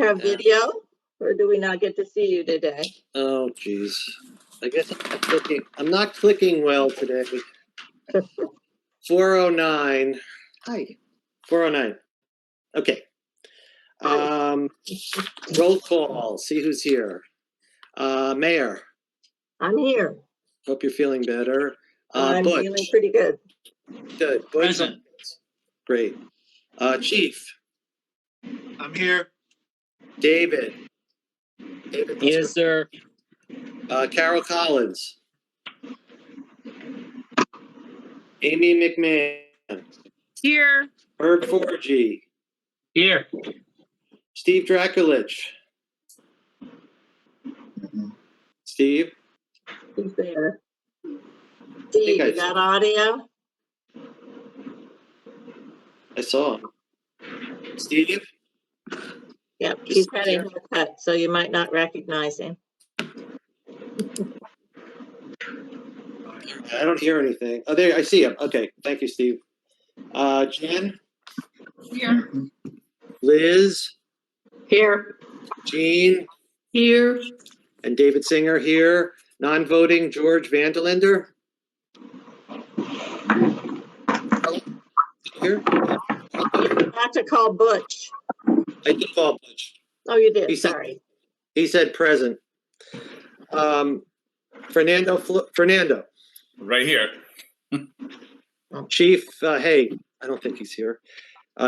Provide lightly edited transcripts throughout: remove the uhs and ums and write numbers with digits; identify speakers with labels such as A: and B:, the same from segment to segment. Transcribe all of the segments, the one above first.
A: have video, or do we not get to see you today?
B: Oh, geez. I guess I'm not clicking well today. 409. Hi. 409. Okay. Roll call. See who's here. Mayor.
A: I'm here.
B: Hope you're feeling better.
A: I'm
B: Butch.
A: feeling pretty good.
B: Good. Butch.
C: Present.
B: Great. Chief.
D: I'm here.
B: David. David.
C: Yes, sir.
B: Carol Collins. Amy McMahon.
E: Here.
B: Herb Forgy.
C: Here.
B: Steve Draculich. Steve?
A: He's there. Steve, you got audio?
B: I saw him. Steve?
A: Yep, he's had a haircut, so you might not recognize him.
B: I don't hear anything. Oh, there, I see him. Okay, thank you, Steve. Jen?
E: Here.
B: Liz?
A: Here.
B: Jean?
E: Here.
B: And David Singer here. Non-voting, George Vanderlinder? Here?
A: You got to call Butch.
B: I did call Butch.
A: Oh, you did,
B: He said-
A: sorry.
B: He said present. Fernando.
D: Right here.
B: Chief Hay. I don't think he's here.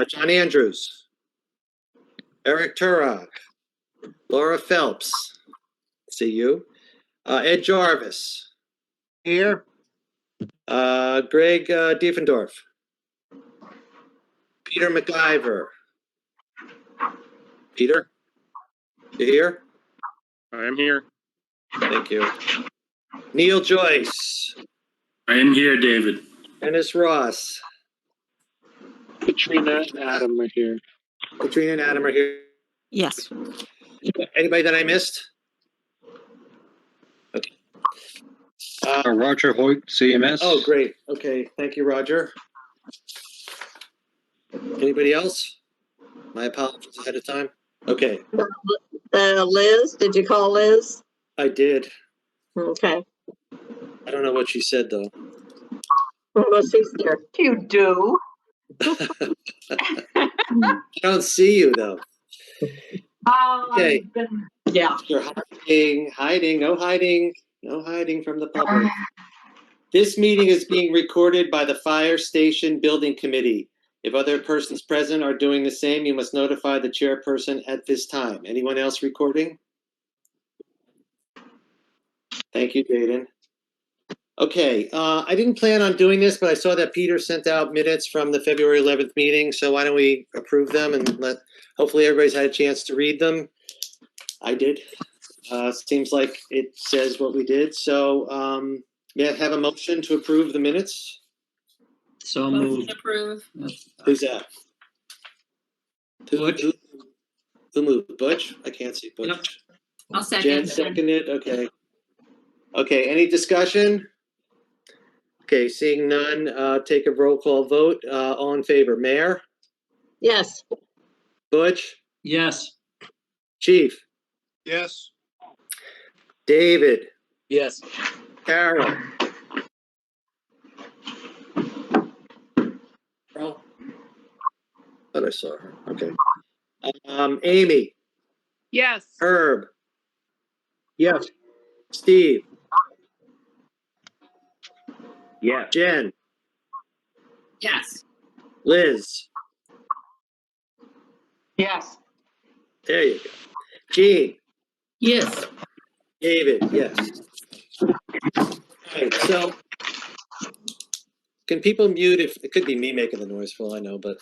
B: John Andrews. Eric Turok. Laura Phelps. See you. Ed Jarvis.
D: Here.
B: Greg Diefendorf. Peter McIver. Peter? You here?
F: I'm here.
B: Thank you. Neil Joyce.
C: I am here, David.
B: Dennis Ross.
F: Katrina and Adam are here.
B: Katrina and Adam are here.
E: Yes.
B: Anybody that I missed? Okay.
F: Roger Hoyt, CMS.
B: Oh, great. Okay. Thank you, Roger. Anybody else? My apologies ahead of time. Okay.
A: Liz, did you call Liz?
B: I did.
A: Okay.
B: I don't know what she said, though.
A: Well, she's here.
E: You do.
B: I don't see you, though. Okay.
A: Yeah.
B: You're hiding, no hiding from the public. This meeting is being recorded by the Fire Station Building Committee. If other persons present are doing the same, you must notify the chairperson at this time. Anyone else recording? Thank you, Jaden. Okay, I didn't plan on doing this, but I saw that Peter sent out minutes from the February 11th meeting, so why don't we approve them and hopefully everybody's had a chance to read them. I did. Seems like it says what we did. So may I have a motion to approve the minutes?
C: So
E: Motion
C: moved.
E: approved.
B: Who's that?
C: Butch.
B: Who moved? Butch? I can't see Butch.
E: Yep. I'll
B: Jen seconded. Okay. Okay. Any discussion? Okay. Seeing none, take a roll call vote. All in favor. Mayor?
A: Yes.
B: Butch?
C: Yes.
B: Chief?
D: Yes.
B: David?
C: Yes.
B: Carol? Carol? Thought I saw her. Okay. Amy?
E: Yes.
B: Herb?
F: Yes.
B: Steve?
F: Yes.
B: Jen?
E: Yes.
B: Liz?
E: Yes.
B: There you go. Jean?
E: Yes.
B: David, yes. Okay, so can people mute if it could be me making the noise for all I know, but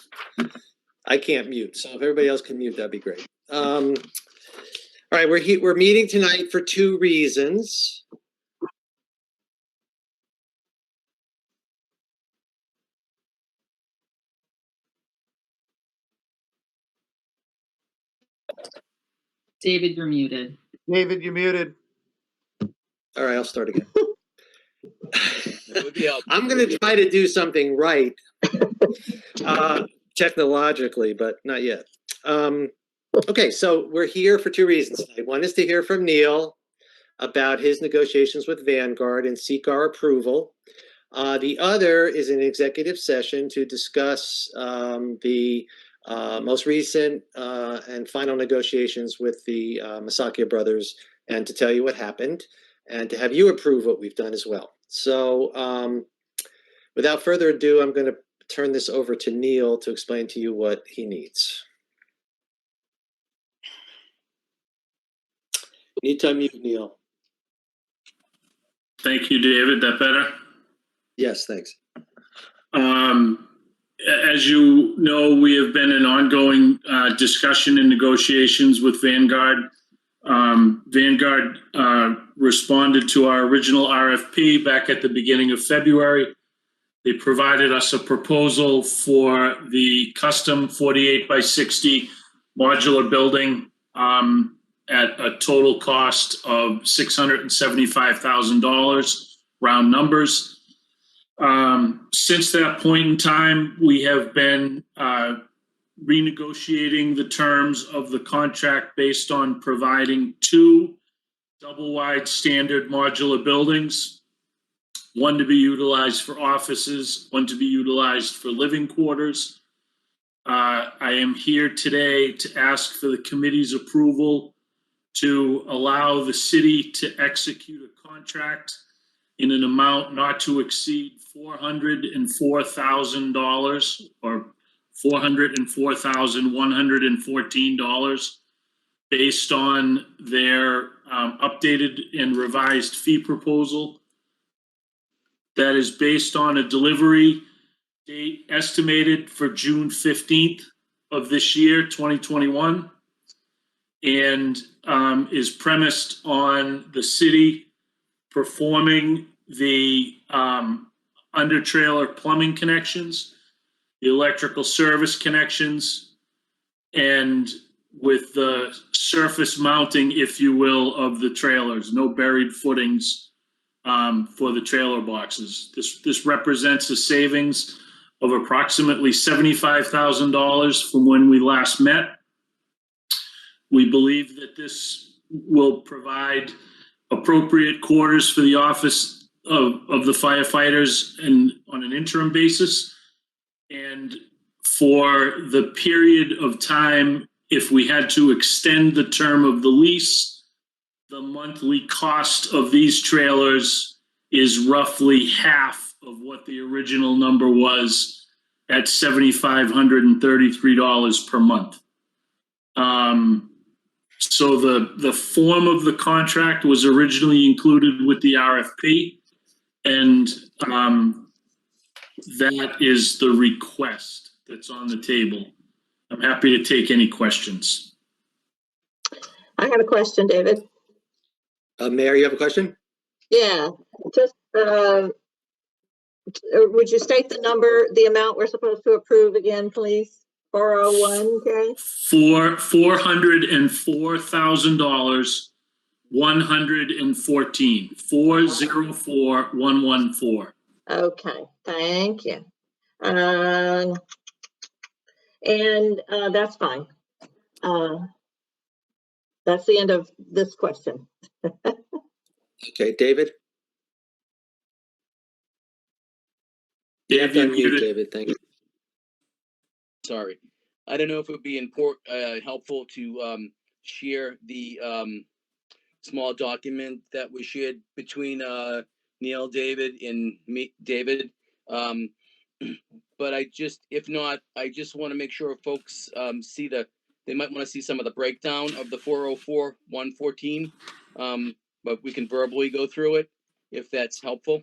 B: I can't mute. So if everybody else can mute, that'd be great. All right, we're meeting tonight for two reasons.
E: David, you're muted.
D: David, you muted.
B: All right, I'll start again. I'm going to try to do something right technologically, but not yet. Okay, so we're here for two reasons tonight. One is to hear from Neil about his negotiations with Vanguard and seek our approval. The other is an executive session to discuss the most recent and final negotiations with the Masakia brothers, and to tell you what happened and to have you approve what we've done as well. So without further ado, I'm going to turn this over to Neil to explain to you what he needs. You need to unmute, Neil.
C: Thank you, David. That better?
B: Yes, thanks.
C: As you know, we have been in ongoing discussion and negotiations with Vanguard. Vanguard responded to our original RFP back at the beginning of February. They provided us a proposal for the custom 48 by 60 modular building at a total cost of $675,000, round numbers. Since that point in time, we have been renegotiating the terms of the contract based on providing 2 double-wide standard modular buildings, one to be utilized for offices, one to be utilized for living quarters. I am here today to ask for the committee's approval to allow the city to execute a contract in an amount not to exceed $404,000 or $404,114 based on their updated and revised fee proposal. That is based on a delivery date estimated for June 15th of this year, 2021, and is premised on the city performing the under trailer plumbing connections, the electrical service connections, and with the surface mounting, if you will, of the trailers, no buried footings for the trailer boxes. This represents a savings of approximately $75,000 from when we last met. We believe that this will provide appropriate quarters for the office of the firefighters and on an interim basis. And for the period of time, if we had to extend the term of the lease, the monthly cost of these trailers is roughly half of what the original number was at $7,533 per month. So the form of the contract was originally included with the RFP, and that is the request that's on the table. I'm happy to take any questions.
A: I have a question, David.
B: Mayor, you have a question?
A: Yeah, just, would you state the amount we're supposed to approve again, please? 401, okay?
C: For $404,000, 114, 404,114.
A: Okay, thank you. That's fine. That's the end of this question.
B: Okay, David? You have to
C: Dave,
B: unmute,
C: you're muted.
B: David, thank you.
G: Sorry. I don't know if it would be helpful to share the small document that was shared between Neil, David, and me, David. But if not, I just want to make sure folks see they might want to see some of the breakdown of the 404,114. But we can verbally go through it if that's helpful.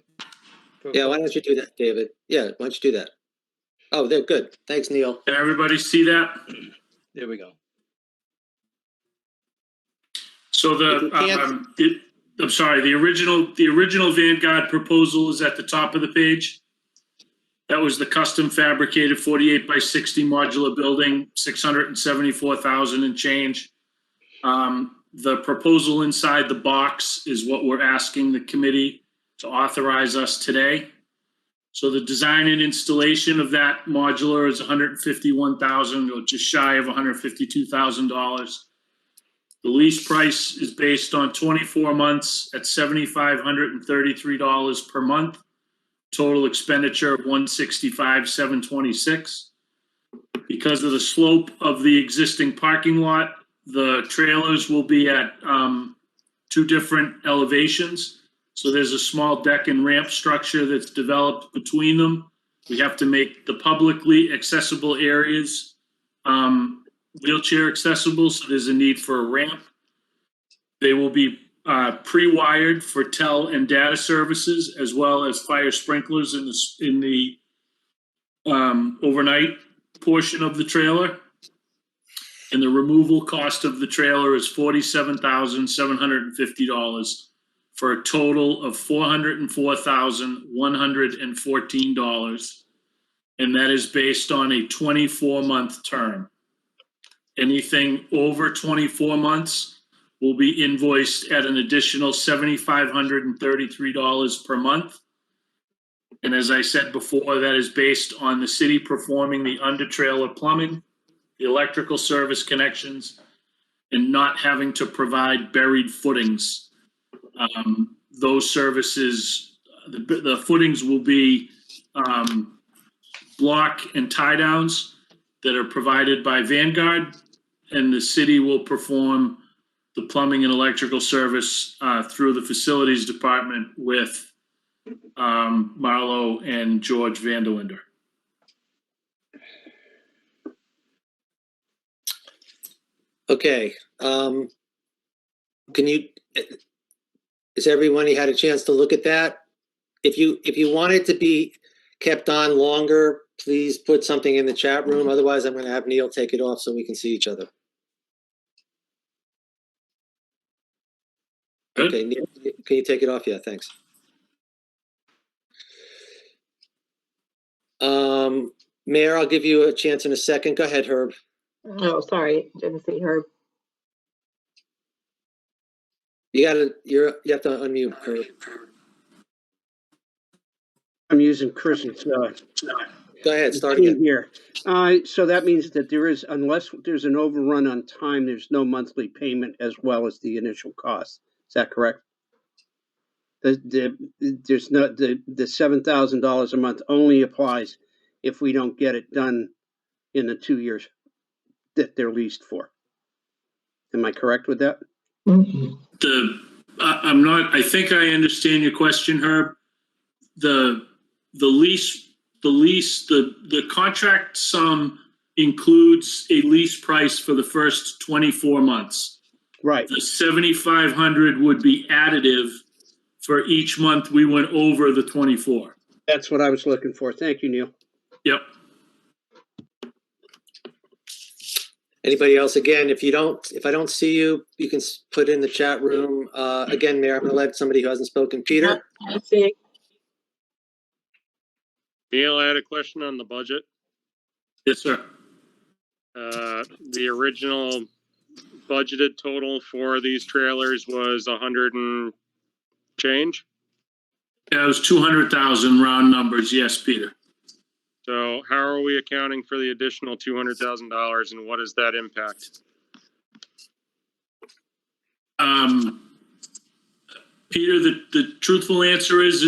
B: Yeah, why don't you do that, David? Yeah, why don't you do that? Oh, they're good. Thanks, Neil.
C: Can everybody see that?
G: There we go.
C: So
B: If you can't-
C: I'm sorry, the original Vanguard proposal is at the top of the page. That was the custom fabricated 48 by 60 modular building, $674,000 and change. The proposal inside the box is what we're asking the committee to authorize us today. So the design and installation of that modular is $151,000, or just shy of $152,000. The lease price is based on 24 months at $7,533 per month. Total expenditure of $165,726. Because of the slope of the existing parking lot, the trailers will be at 2 different elevations. So there's a small deck and ramp structure that's developed between them. We have to make the publicly accessible areas wheelchair accessible, so there's a need for a ramp. They will be pre-wired for tel and data services, as well as fire sprinklers in the overnight portion of the trailer. And the removal cost of the trailer is $47,750 for a total of $404,114. And that is based on a 24-month term. Anything over 24 months will be invoiced at an additional $7,533 per month. And as I said before, that is based on the city performing the under-trailer plumbing, the electrical service connections, and not having to provide buried footings. Those services, the footings will be block and tie downs that are provided by Vanguard, and the city will perform the plumbing and electrical service through the facilities department with Marlo and George Vanderlinder.
B: Okay, can you, has everyone had a chance to look at that? If you want it to be kept on longer, please put something in the chat room. Otherwise, I'm going to have Neil take it off so we can see each other.
C: Good.
B: Okay, Neil, can you take it off? Yeah, thanks. Mayor, I'll give you a chance in a second. Go ahead, Herb.
A: Oh, sorry, didn't see her.
B: You have to unmute, Herb.
H: I'm using Chris's
B: Go ahead, start again.
H: here. So that means that there is, unless there's an overrun on time, there's no monthly payment as well as the initial cost. Is that correct? There's no, the $7,000 a month only applies if we don't get it done in the 2 years that they're leased for. Am I correct with that?
C: I'm not, I think I understand your question, Herb. The contract sum includes a lease price for the first 24 months.
H: Right.
C: The 7,500 would be additive for each month we went over the 24.
H: That's what I was looking for. Thank you, Neil.
C: Yep.
B: Anybody else? Again, if I don't see you, you can put in the chat room. Again, Mayor, I'm going to let somebody who hasn't spoken. Peter?
A: I see.
I: Neil, I had a question on the budget.
C: Yes, sir.
I: The original budgeted total for these trailers was 100 and change.
C: That was 200,000 round numbers. Yes, Peter.
I: So how are we accounting for the additional $200,000 and what does that impact?
C: Peter, the truthful answer is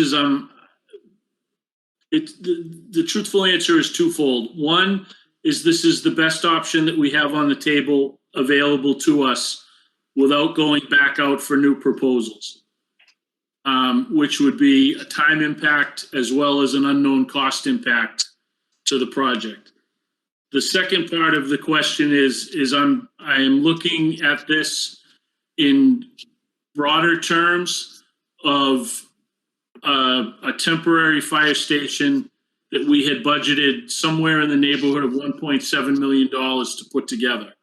C: the truthful answer is twofold. One is this is the best option that we have on the table available to us without going back out for new proposals, which would be a time impact as well as an unknown cost impact to the project. The second part of the question is I am looking at this in broader terms of a temporary fire station that we had budgeted somewhere in the neighborhood of $1.7 million to put together.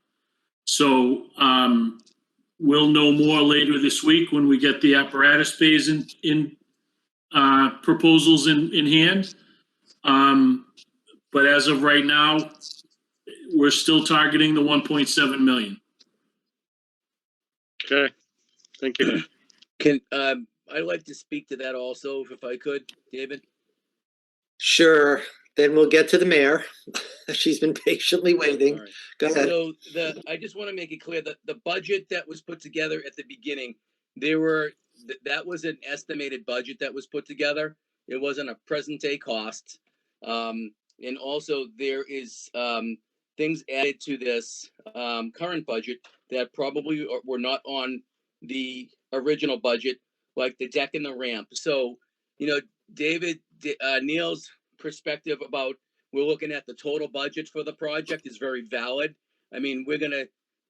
C: So we'll know more later this week when we get the apparatus bays in proposals in hand. But as of right now, we're still targeting the 1.7 million.
I: Okay, thank you.
G: Can I'd like to speak to that also, if I could, David?
B: Sure. Then we'll get to the mayor. She's been patiently waiting.
G: All right.
B: Go ahead.
G: So I just want to make it clear that the budget that was put together at the beginning, that was an estimated budget that was put together. It wasn't a present day cost. And also there is, things added to this, current budget that probably were not on the original budget, like the deck and the ramp. So, Neil's perspective about we're looking at the total budget for the project is very valid. I mean, we're gonna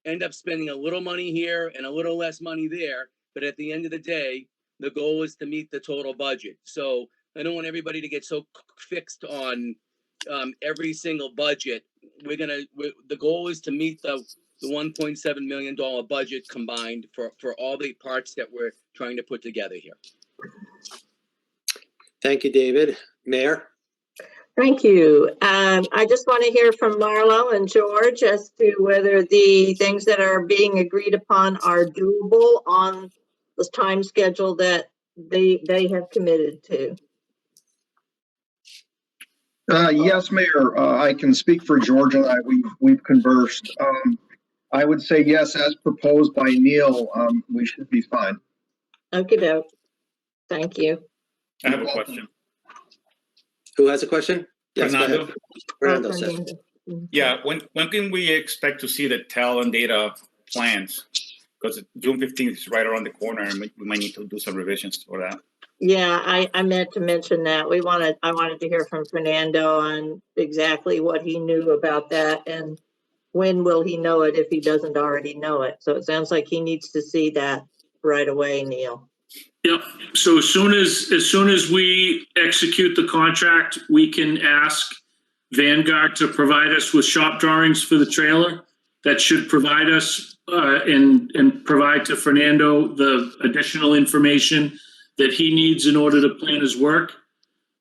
G: end up spending a little money here and a little less money there, but at the end of the day, the goal is to meet the total budget. So I don't want everybody to get so fixed on every single budget. The goal is to meet the $1.7 million budget combined for all the parts that we're trying to put together here.
B: Thank you, David. Mayor?
A: Thank you. I just want to hear from Marlo and George as to whether the things that are being agreed upon are doable on the time schedule that they have committed to.
J: Yes, Mayor, I can speak for George and I. We've conversed. I would say yes, as proposed by Neil, we should be fine.
A: Okey-doke. Thank you.
D: I have a question.
B: Who has a question? Yes, go ahead.
D: Fernando.
B: Fernando said.
A: Fernando.
D: Yeah, when can we expect to see the TEL and data plans? Because June 15th is right around the corner and we might need to do some revisions for that.
A: Yeah, I meant to mention that. I wanted to hear from Fernando on exactly what he knew about that and when will he know it if he doesn't already know it. So it sounds like he needs to see that right away, Neil.
C: Yep. So as soon as we execute the contract, we can ask Vanguard to provide us with shop drawings for the trailer. That should provide us and provide to Fernando the additional information that he needs in order to plan his work.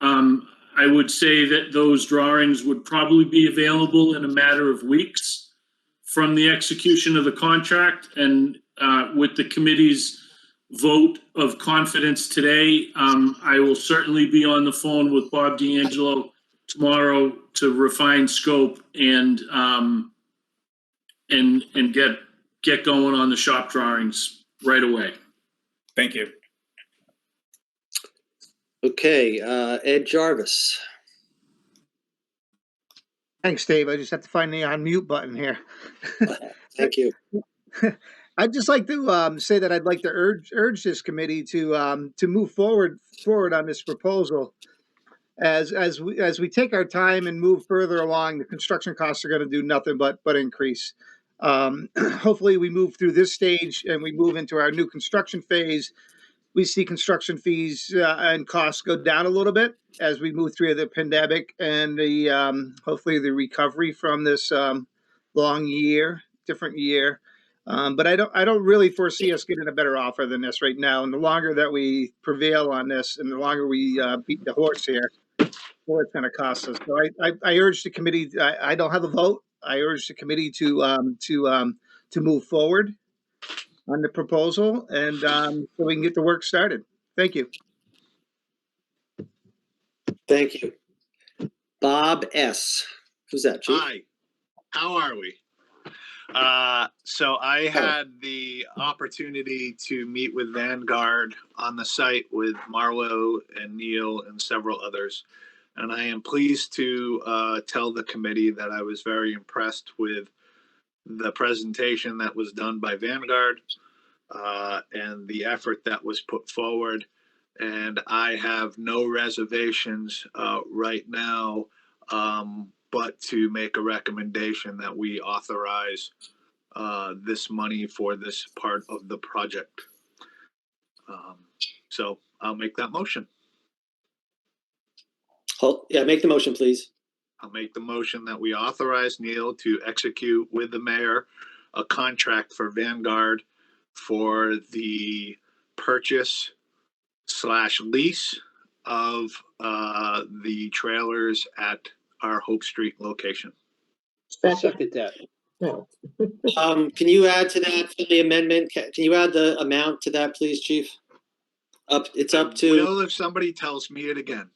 C: I would say that those drawings would probably be available in a matter of weeks from the execution of the contract. And with the committee's vote of confidence today, I will certainly be on the phone with Bob D'Angelo tomorrow to refine scope and get going on the shop drawings right away.
D: Thank you.
B: Okay, Ed Jarvis.
K: Thanks, Dave. I just have to find the unmute button here.
B: Thank you.
K: I'd just like to say that I'd like to urge this committee to move forward on this proposal. As we take our time and move further along, the construction costs are going to do nothing but increase. Hopefully, we move through this stage and we move into our new construction phase. We see construction fees and costs go down a little bit as we move through the pandemic and hopefully the recovery from this different year. But I don't really foresee us getting a better offer than this right now. And the longer that we prevail on this, and the longer we beat the horse here, the more it's going to cost us. So I urge the committee. I don't have a vote. I urge the committee to move forward on the proposal, and so we can get the work started. Thank you.
B: Thank you. Bob S. Who's that, Chief?
L: Hi, how are we? So I had the opportunity to meet with Vanguard on the site with Marlo and Neil and several others. And I am pleased to tell the committee that I was very impressed with the presentation that was done by Vanguard and the effort that was put forward. And I have no reservations right now, but to make a recommendation that we authorize this money for this part of the project. So I'll make that motion.
B: Yeah, make the motion, please.
L: I'll make the motion that we authorize Neil to execute with the mayor a contract for Vanguard for the purchase/lease of the trailers at our Hope Street location.
H: I'll second that.
A: No.
B: Can you add to that for the amendment? Can you add the amount to that, please, Chief? It's up to.
L: Will if somebody tells me it again.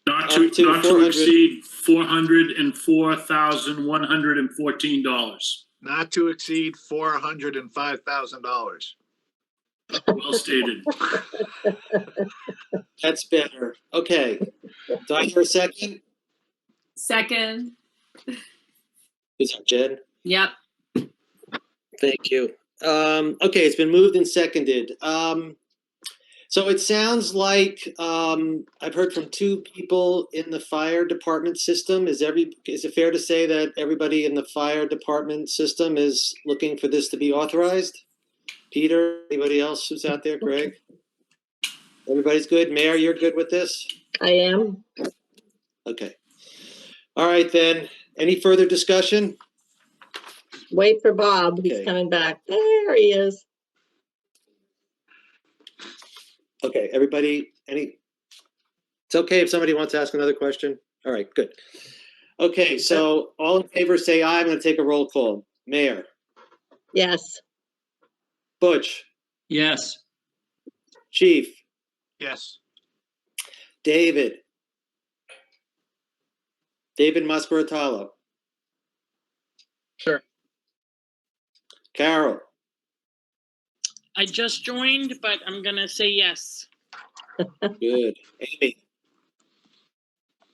C: Not
B: Up to
C: to
B: 400.
C: exceed $404,114.
L: Not to exceed $405,000.
C: Well stated.
B: That's better. Okay. Do I hear a second?
E: Second.
B: Is that Jen?
E: Yep.
B: Thank you. Okay, it's been moved and seconded. So it sounds like I've heard from two people in the fire department system. Is it fair to say that everybody in the fire department system is looking for this to be authorized? Peter, anybody else who's out there? Greg? Everybody's good? Mayor, you're good with this?
A: I am.
B: Okay. All right, then. Any further discussion?
A: Wait for Bob. He's
B: Okay.
A: coming back. There he is.
B: Okay, everybody, it's okay if somebody wants to ask another question? All right, good. Okay, so all in favor, say aye. I'm going to take a roll call. Mayor,
A: Yes.
B: Butch,
F: Yes.
B: Chief,
L: Yes.
B: David Mascaratalo,
G: Sure.
B: Carol,
M: I just joined, but I'm gonna say yes.
B: good. Amy,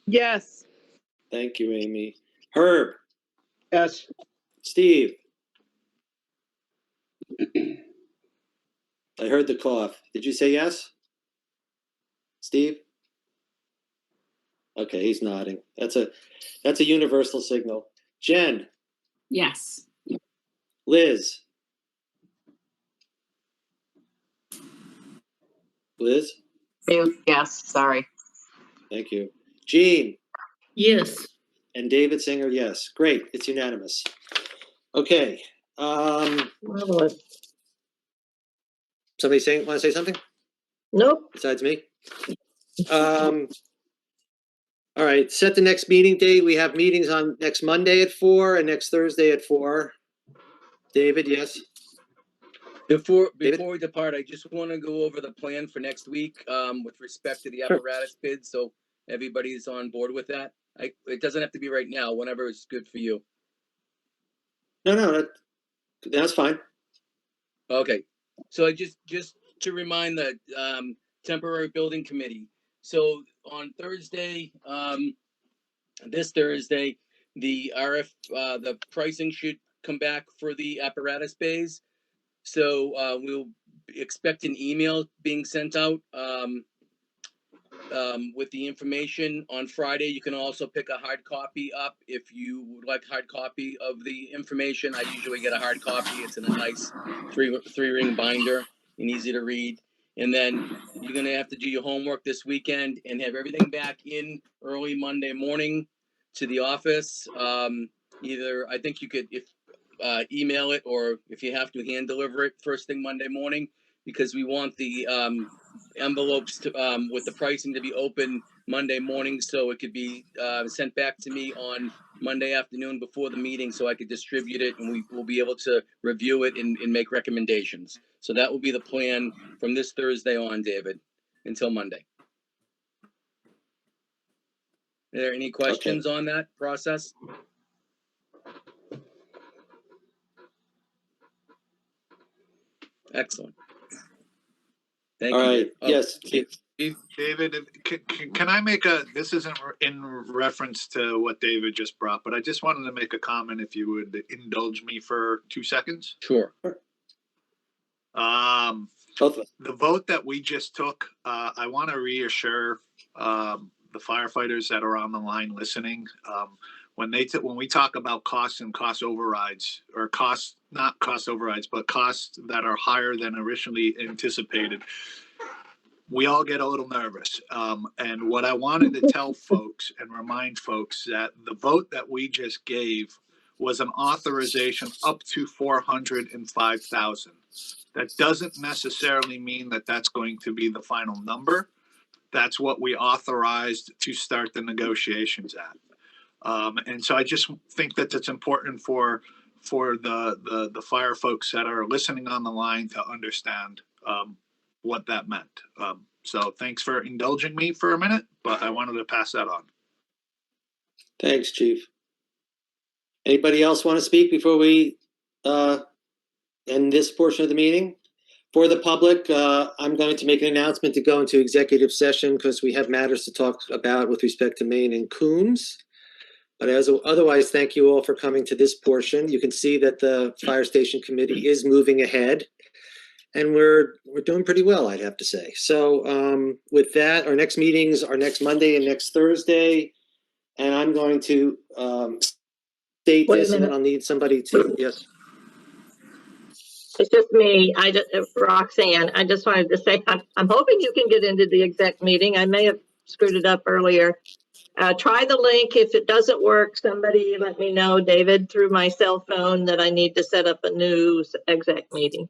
E: Yes.
B: thank you, Amy. Herb,
H: Yes.
B: Steve. I heard the cough. Did you say yes? Steve? Okay, he's nodding. That's a universal signal. Jen,
E: Yes.
B: Liz. Liz?
E: Yes, sorry.
B: Thank you. Jean
E: Yes.
B: and David Singer, yes. Great, it's unanimous. Okay.
A: Marvelous.
B: Somebody want to say something
A: Nope.
B: besides me? All right, set the next meeting date. We have meetings on next Monday at 4 and next Thursday at 4. David, yes?
G: Before
B: David?
G: we depart, I just want to go over the plan for next week with respect to the
B: Sure.
G: apparatus bid, so everybody's on board with that. It doesn't have to be right now, whenever it's good for you.
B: No, that's fine.
G: Okay, so I just to remind the temporary building committee. So on Thursday, this Thursday, the the pricing should come back for the apparatus bays. So we'll expect an email being sent out with the information on Friday. You can also pick a hard copy up if you would like hard copy of the information. I usually get a hard copy. It's in a nice three-ring binder and easy to read. And then you're going to have to do your homework this weekend and have everything back in early Monday morning to the office. Either I think you could email it, or if you have to, hand deliver it first thing Monday morning, because we want the envelopes to, with the pricing to be open Monday morning, so it could be sent back to me on Monday afternoon before the meeting, so I could distribute it and we will be able to review it and make recommendations. So that will be the plan from this Thursday on, David, until Monday. Are there any questions on that process? Excellent. Thank
B: All
G: you.
B: right, yes.
L: David, can I make this isn't in reference to what David just brought, but I just wanted to make a comment if you would indulge me for 2 seconds.
G: Sure.
L: The vote that we just took, I want to reassure the firefighters that are on the line listening. When we talk about costs and cost overrides, or not cost overrides, but costs that are higher than originally anticipated, we all get a little nervous. And what I wanted to tell folks and remind folks that the vote that we just gave was an authorization up to 405,000. That doesn't necessarily mean that that's going to be the final number. That's what we authorized to start the negotiations at. And so I just think that it's important for the fire folks that are listening on the line to understand what that meant. So thanks for indulging me for a minute, but I wanted to pass that on.
B: Thanks, Chief. Anybody else want to speak before we end this portion of the meeting? For the public, I'm going to make an announcement to go into executive session because we have matters to talk about with respect to Maine and Coombs. But otherwise, thank you all for coming to this portion. You can see that the Fire Station Committee is moving ahead, and we're doing pretty well, I'd have to say. So with that, our next meetings are next Monday and next Thursday, and I'm going to state
A: Wait a
B: this, and then
A: minute.
B: I'll need somebody to, yes.
A: It's just me. Roxanne, I just wanted to say, I'm hoping you can get into the exec meeting. I may have screwed it up earlier. Try the link. If it doesn't work, somebody let me know, David, through my cell phone that I need to set up a new exec meeting.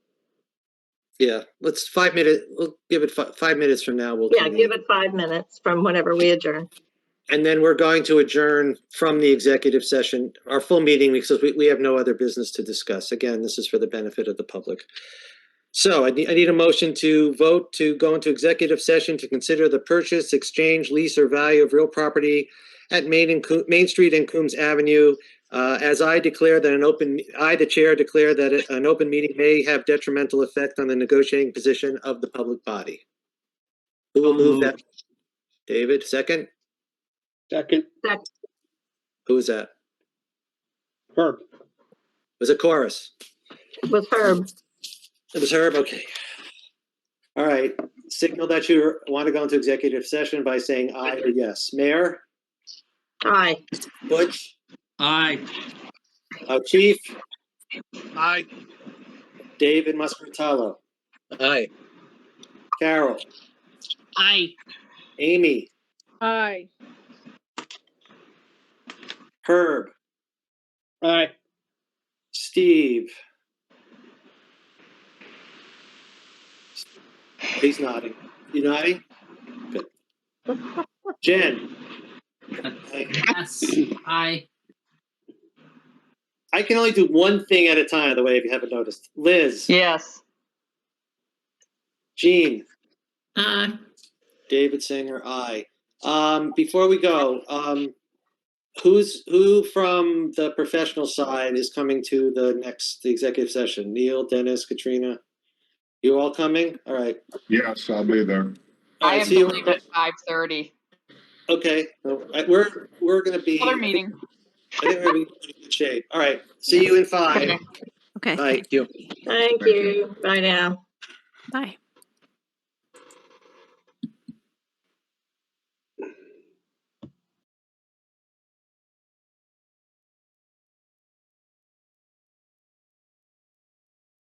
B: Yeah, let's 5 minutes. We'll give it 5 minutes from now. We'll
A: Yeah,
B: convene.
A: give it 5 minutes from whenever we adjourn.
B: And then we're going to adjourn from the executive session, our full meeting, because we have no other business to discuss. Again, this is for the benefit of the public. So I need a motion to vote to go into executive session to consider the purchase, exchange, lease, or value of real property at Main Street and Coombs Avenue. As I declare that I, the chair, declare that an open meeting may have detrimental effect on the negotiating position of the public body. Who will move that? David, second?
H: Second,
B: Who was that?
H: Herb.
B: Was it Chorus?
A: It was Herb.
B: It was Herb? Okay. All right. Signal that you want to go into executive session by saying aye or yes. Mayor?
A: Aye.
B: Butch?
F: Aye.
B: Chief?
L: Aye.
B: David Muscaratello?
G: Aye.
B: Carol?
M: Aye.
B: Amy?
E: Aye.
B: Herb?
H: Aye.
B: Steve? He's nodding. You nodding? Good. Jen?
E: Yes. Aye.
B: I can only do one thing at a time, by the way, if you haven't noticed. Liz?
E: Yes.
B: Jean?
E: Aye.
B: David Singer, aye. Before we go, who from the professional side is coming to the executive session? Neil, Dennis, Katrina? You all coming? All right.
N: Yes, I'll be there.
B: All right, see you.
E: at 5:30.
B: Okay, we're gonna be.
E: meeting.
B: I think we're gonna be in pretty good shape. All right, see you in 5.
E: Okay.
B: Bye.
G: Thank you.
A: Thank you. Bye now.
E: Bye.